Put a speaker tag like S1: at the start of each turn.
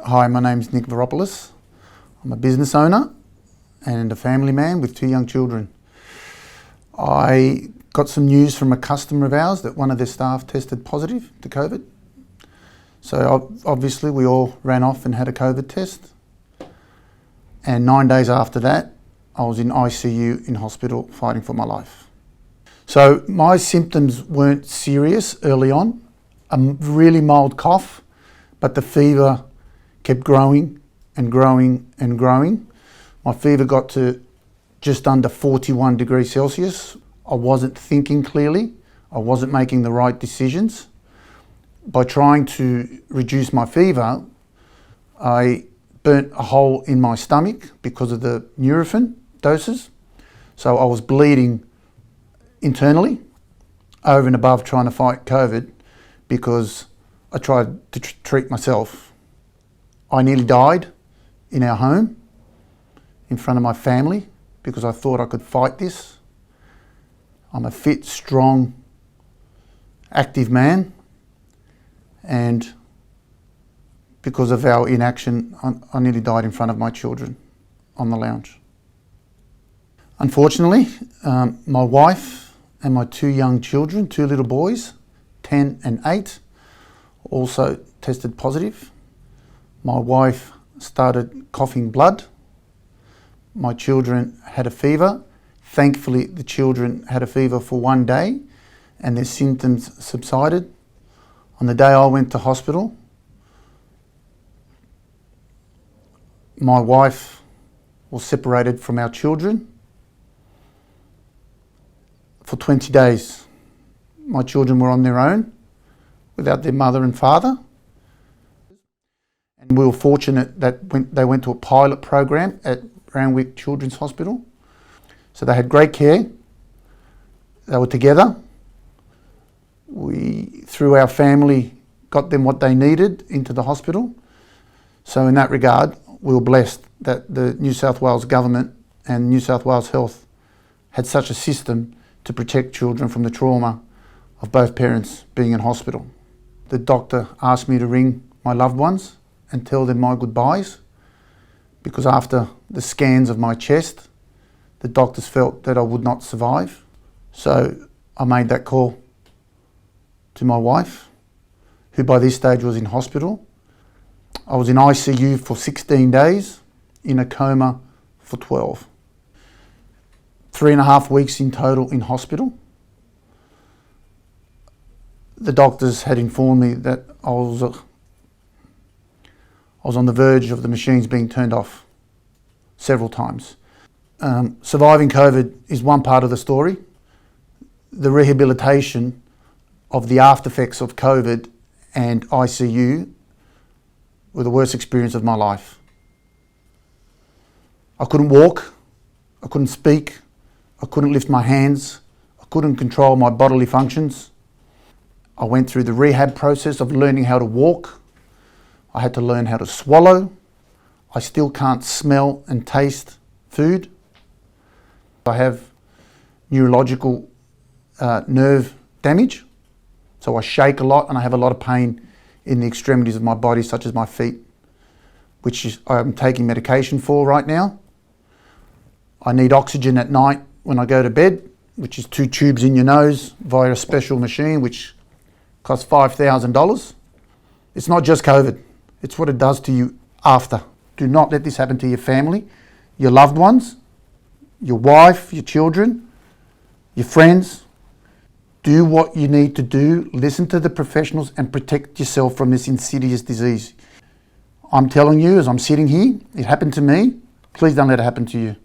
S1: Hi, my name's Viropoulos. I'm a business owner and a family man with 2 young children. I got some news from a customer of ours that one of their staff tested positive to COVID. So obviously we all ran off and had a COVID test. And 9 days after that, I was in ICU in hospital fighting for my life. So my symptoms weren't serious early on. A really mild cough, but the fever kept growing and growing and growing. My fever got to just under 41 degrees Celsius. I wasn't thinking clearly. I wasn't making the right decisions. By trying to reduce my fever, I burnt a hole in my stomach because of the Nurofen doses. So I was bleeding internally over and above trying to fight COVID because I tried to treat myself. I nearly died in our home in front of my family because I thought I could fight this. I'm a fit, strong, active man, and because of our inaction, I nearly died in front of my children on the lounge. Unfortunately, my wife and my 2 young children, 2 little boys, 10 and 8, also tested positive. My wife started coughing blood. My children had a fever. Thankfully, the children had a fever for 1 day and their symptoms subsided. On the day I went to hospital, my wife was separated from our children for 20 days. My children were on their own without their mother and father. And we were fortunate that they went to a pilot program at Randwick Children's Hospital. So they had great care. They were together. We, through our family, got them what they needed into the hospital. So in that regard, we were blessed that the New South Wales government and New South Wales Health had such a system to protect children from the trauma of both parents being in hospital. The doctor asked me to ring my loved ones and tell them my goodbyes because after the scans of my chest, the doctors felt that I would not survive. So I made that call to my wife, who by this stage was in hospital. I was in ICU for 16 days, in a coma for 12. 3.5 weeks in total in hospital. The doctors had informed me that I was on the verge of the machines being turned off several times. Surviving COVID is one part of the story. The rehabilitation of the after effects of COVID and ICU were the worst experience of my life. I couldn't walk, I couldn't speak, I couldn't lift my hands, I couldn't control my bodily functions. I went through the rehab process of learning how to walk. I had to learn how to swallow. I still can't smell and taste food. I have neurological nerve damage, so I shake a lot and I have a lot of pain in the extremities of my body, such as my feet, which I'm taking medication for right now. I need oxygen at night when I go to bed, which is 2 tubes in your nose via a special machine, which costs $5,000. It's not just COVID, it's what it does to you after. Do not let this happen to your family, your loved ones, your wife, your children, your friends. Do what you need to do, listen to the professionals and protect yourself from this insidious disease. I'm telling you, as I'm sitting here, it happened to me. Please don't let it happen to you.